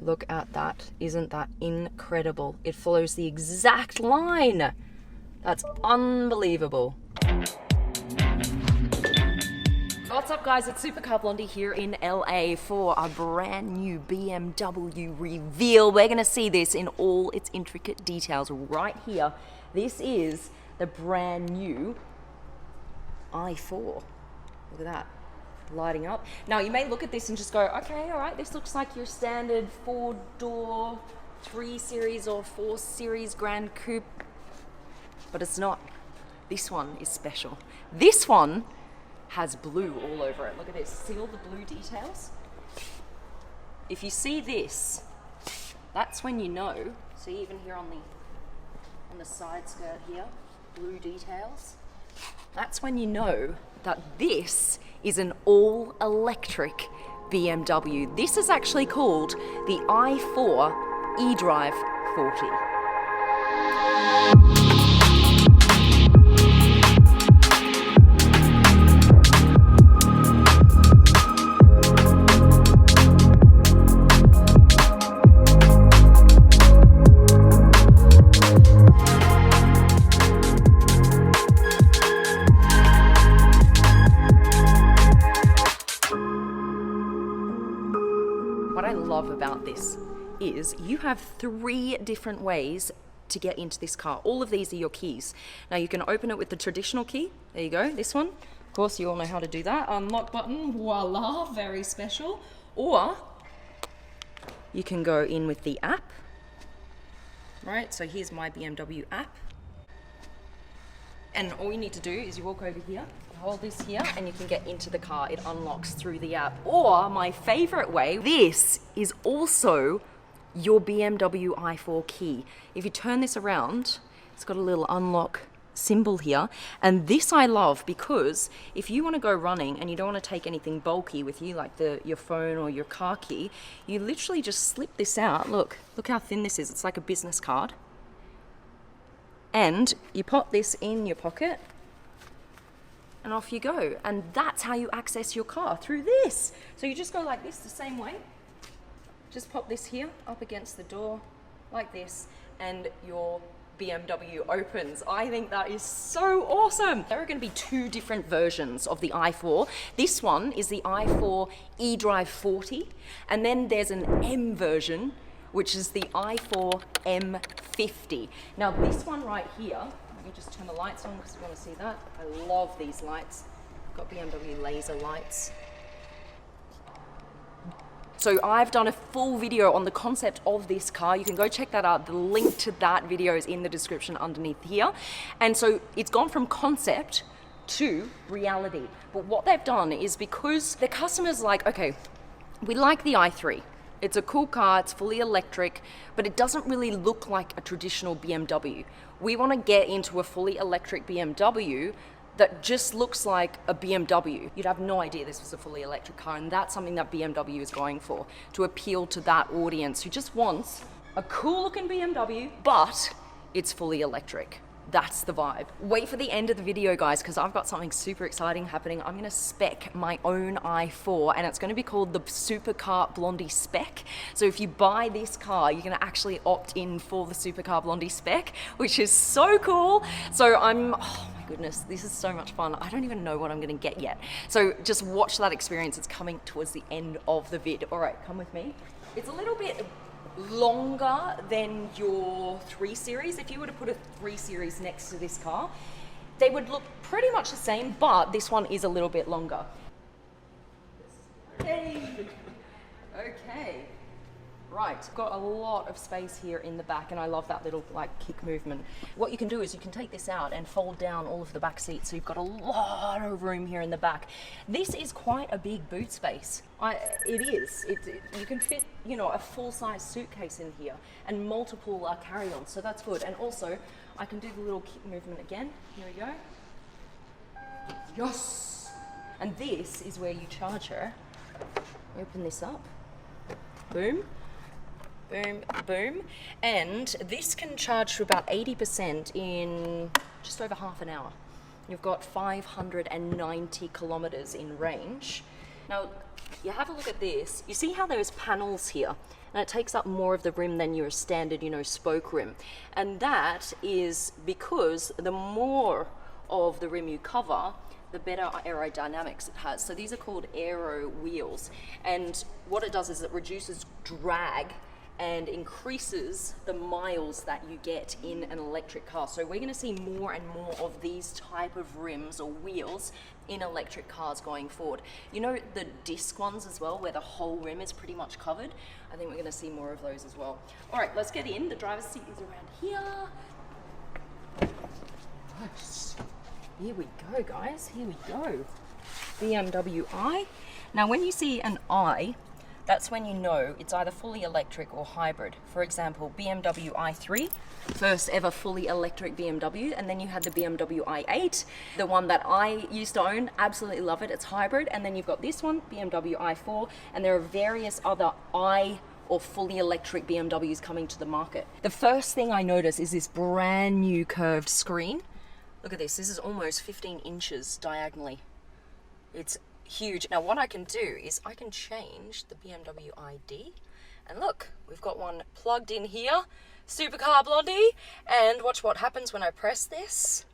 Look at that. Isn't that incredible? It follows the exact line. That's unbelievable. What's up guys, it's Supercar Blondie here in LA for a brand new BMW reveal. We're gonna see this in all its intricate details right here. This is the brand new i4. Look at that, lighting up. Now you may look at this and just go, okay, all right, this looks like your standard 4-door 3 Series or 4 Series Grand Coupe, but it's not. This one is special. This one has blue all over it. Look at this, see all the blue details? If you see this, that's when you know. See, even here on the side skirt here, blue details. That's when you know that this is an all-electric BMW. This is actually called the i4 eDrive 40. What I love about this is you have 3 different ways to get into this car. All of these are your keys. Now you can open it with the traditional key. There you go, this one. Of course, you all know how to do that. Unlock button, voila, very special. Or you can go in with the app. Right, so here's my BMW app. And all you need to do is you walk over here, hold this here, and you can get into the car. It unlocks through the app. Or my favorite way, this is also your BMW i4 key. If you turn this around, it's got a little unlock symbol here. And this I love because if you want to go running and you don't want to take anything bulky with you, like your phone or your car key, you literally just slip this out. Look how thin this is. It's like a business card. And you pop this in your pocket and off you go. And that's how you access your car, through this. So you just go like this the same way. Just pop this here up against the door like this and your BMW opens. I think that is so awesome. There are going to be 2 different versions of the i4. This one is the i4 eDrive 40, and then there's an M version, which is the i4 M50. Now this one right here, let me just turn the lights on because you want to see that. I love these lights. Got BMW laser lights. So I've done a full video on the concept of this car. You can go check that out. The link to that video is in the description underneath here. And so it's gone from concept to reality. But what they've done is, because the customer's like, okay, we like the i3. It's a cool car, it's fully electric, but it doesn't really look like a traditional BMW. We want to get into a fully electric BMW that just looks like a BMW. You'd have no idea this was a fully electric car, and that's something that BMW is going for, to appeal to that audience who just wants a cool looking BMW, but it's fully electric. That's the vibe. Wait for the end of the video, guys, because I've got something super exciting happening. I'm gonna spec my own i4, and it's gonna be called the Supercar Blondie Spec. So if you buy this car, you're gonna actually opt in for the Supercar Blondie Spec, which is so cool. So oh my goodness, this is so much fun. I don't even know what I'm gonna get yet. So just watch that experience. It's coming towards the end of the vid. All right, come with me. It's a little bit longer than your 3 Series. If you were to put a 3 Series next to this car, they would look pretty much the same, but this one is a little bit longer. Hey. Okay. Right, got a lot of space here in the back, and I love that little like kick movement. What you can do is you can take this out and fold down all of the back seats, so you've got a lot of room here in the back. This is quite a big boot space. It is. You can fit, you know, a full-size suitcase in here and multiple carry-ons, so that's good. And also, I can do the little kick movement again. Here we go. Yes! And this is where you charge her. Open this up. Boom. Boom, boom. And this can charge to about 80% in just over half an hour. You've got 590 kilometers in range. Now, you have a look at this. You see how there's panels here? And it takes up more of the rim than your standard, spoke rim. And that is because the more of the rim you cover, the better aerodynamics it has. So these are called aero wheels. And what it does is it reduces drag and increases the miles that you get in an electric car. So we're gonna see more and more of these type of rims or wheels in electric cars going forward. The disc ones as well, where the whole rim is pretty much covered. I think we're gonna see more of those as well. All right, let's get in. The driver's seat is around here. Nice. Here we go, guys, here we go. BMW i. Now when you see an i, that's when you know it's either fully electric or hybrid. For example, BMW i3, first ever fully electric BMW, and then you had the BMW i8, the one that I used to own, absolutely love it, it's hybrid, and then you've got this one, BMW i4, and there are various other i or fully electric BMWs coming to the market. The first thing I notice is this brand new curved screen. Look at this is almost 15 inches diagonally. It's huge. Now what I can do is I can change the BMW ID, and look, we've got one plugged in here, Supercar Blondie, and watch what happens when I press this.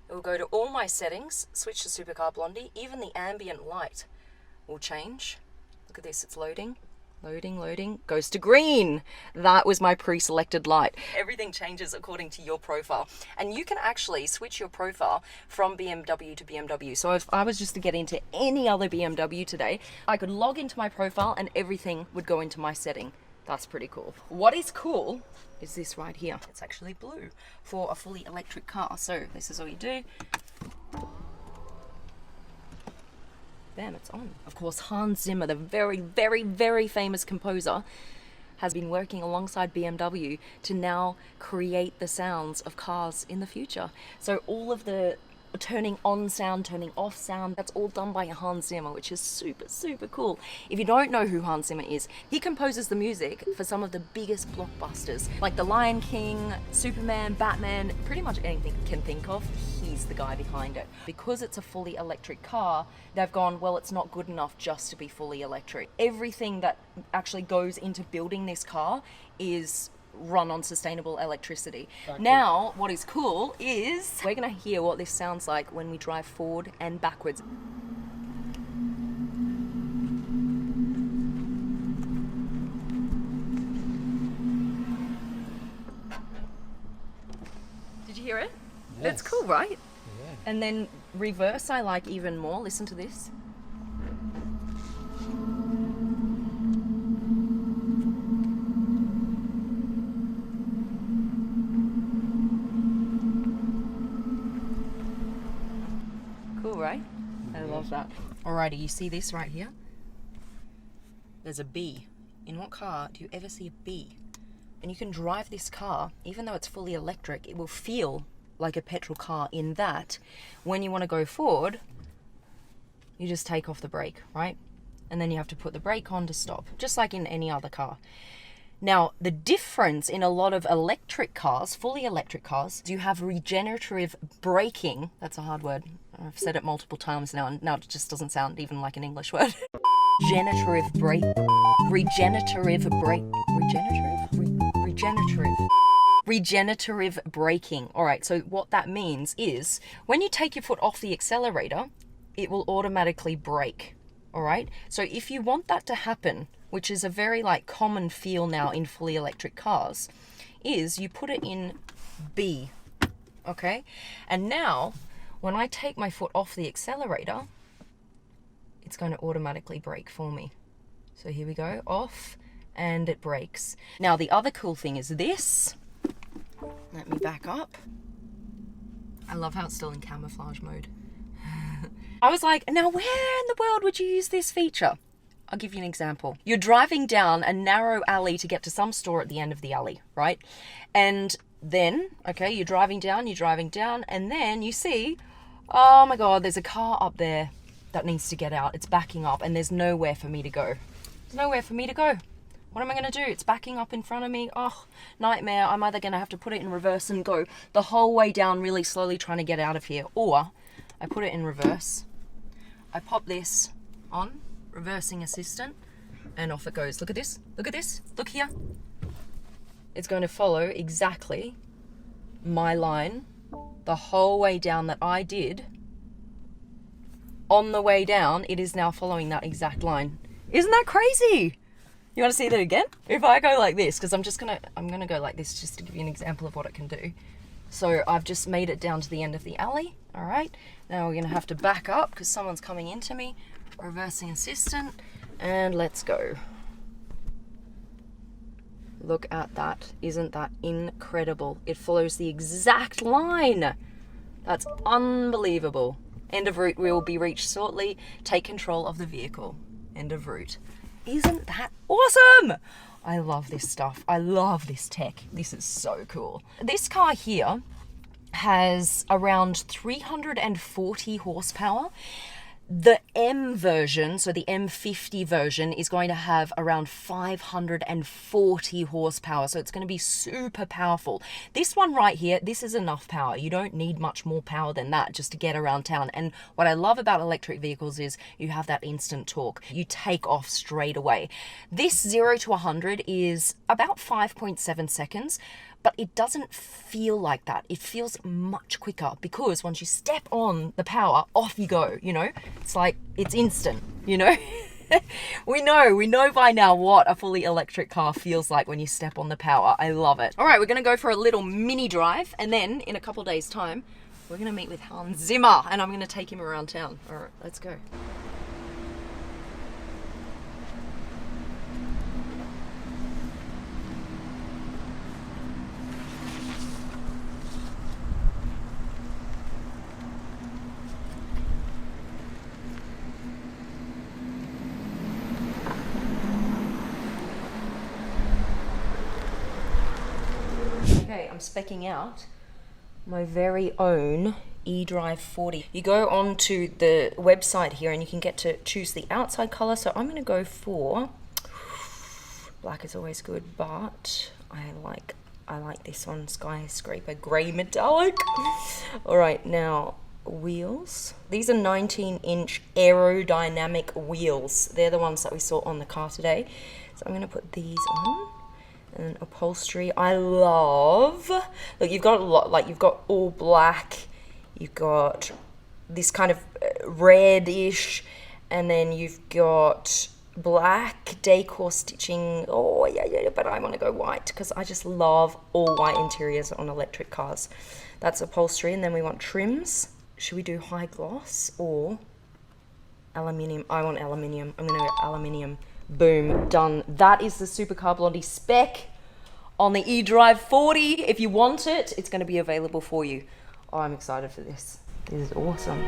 It will go to all my settings, switch to Supercar Blondie, even the ambient light will change. Look at this, it's loading. Loading, goes to green. That was my pre-selected light. Everything changes according to your profile. And you can actually switch your profile from BMW to BMW. So if I was just to get into any other BMW today, I could log into my profile and everything would go into my setting. That's pretty cool. What is cool is this right here. It's actually blue for a fully electric car. So this is all you do. Bam, it's on. Of course, Hans Zimmer, the very, very, very famous composer, has been working alongside BMW to now create the sounds of cars in the future. So all of the turning on sound, turning off sound, that's all done by Hans Zimmer, which is super, super cool. If you don't know who Hans Zimmer is, he composes the music for some of the biggest blockbusters, like The Lion King, Superman, Batman, pretty much anything you can think of, he's the guy behind it. Because it's a fully electric car, they've gone, well, it's not good enough just to be fully electric. Everything that actually goes into building this car is run on sustainable electricity. Now, what is cool is we're gonna hear what this sounds like when we drive forward and backwards. Did you hear it? Yes. That's cool, right? Yeah. And then reverse I like even more. Listen to this. Right? I love that. Alrighty, you see this right here? There's a bee. In what car do you ever see a bee? And you can drive this car, even though it's fully electric, it will feel like a petrol car in that when you want to go forward, you just take off the brake, right? And then you have to put the brake on to stop, just like in any other car. Now, the difference in a lot of electric cars, fully electric cars, you have regenerative braking. That's a hard word. I've said it multiple times now, and now it just doesn't sound even like an English word. Regenerative braking. All right, so what that means is when you take your foot off the accelerator, it will automatically brake. All right, so if you want that to happen, which is a very common feel now in fully electric cars, is you put it in B, okay? And now, when I take my foot off the accelerator, it's going to automatically brake for me. So here we go, off, and it brakes. Now, the other cool thing is this. Let me back up. I love how it's still in camouflage mode. I was like, now where in the world would you use this feature? I'll give you an example. You're driving down a narrow alley to get to some store at the end of the alley, right? And then, okay, you're driving down, and then you see, oh my God, there's a car up there that needs to get out. It's backing up, and there's nowhere for me to go. There's nowhere for me to go. What am I going to do? It's backing up in front of me. Oh, nightmare. I'm either going to have to put it in reverse and go the whole way down really slowly trying to get out of here, or I put it in reverse. I pop this on, reversing assistant, and off it goes. Look at this, look at this, look here. It's going to follow exactly my line the whole way down that I did. On the way down, it is now following that exact line. Isn't that crazy? You want to see that again? If I go like this, because I'm gonna go like this just to give you an example of what it can do. So I've just made it down to the end of the alley. All right, now we're gonna have to back up because someone's coming into me. Reversing assistant, and let's go. Look at that. Isn't that incredible? It follows the exact line. That's unbelievable. End of route will be reached shortly. Take control of the vehicle. End of route. Isn't that awesome? I love this stuff. I love this tech. This is so cool. This car here has around 340 horsepower. The M version, so the M50 version, is going to have around 540 horsepower. So it's going to be super powerful. This one right here, this is enough power. You don't need much more power than that just to get around town. And what I love about electric vehicles is you have that instant torque. You take off straight away. This 0 to 100 is about 5.7 seconds. But it doesn't feel like that. It feels much quicker because once you step on the power, off you go, you know? It's like, it's instant, you know? We know by now what a fully electric car feels like when you step on the power. I love it. All right, we're gonna go for a little mini drive, and then in a couple days' time, we're gonna meet with Hans Zimmer, and I'm gonna take him around town. All right, let's go. Okay, I'm speccing out my very own eDrive 40. You go onto the website here and you can get to choose the outside color. So I'm gonna go for, black is always good, but I like this one, skyscraper gray metallic. All right, now wheels. These are 19-inch aerodynamic wheels. They're the ones that we saw on the car today. So I'm gonna put these on. And upholstery, I love. Look, you've got a lot, like you've got all black, you've got this kind of reddish, and then you've got black decor stitching. Oh yeah, but I want to go white because I just love all white interiors on electric cars. That's upholstery, and then we want trims. Should we do high gloss or aluminium? I want aluminium. I'm gonna go aluminium. Boom, done. That is the Supercar Blondie spec on the eDrive 40. If you want it, it's going to be available for you. Oh, I'm excited for this. This is awesome.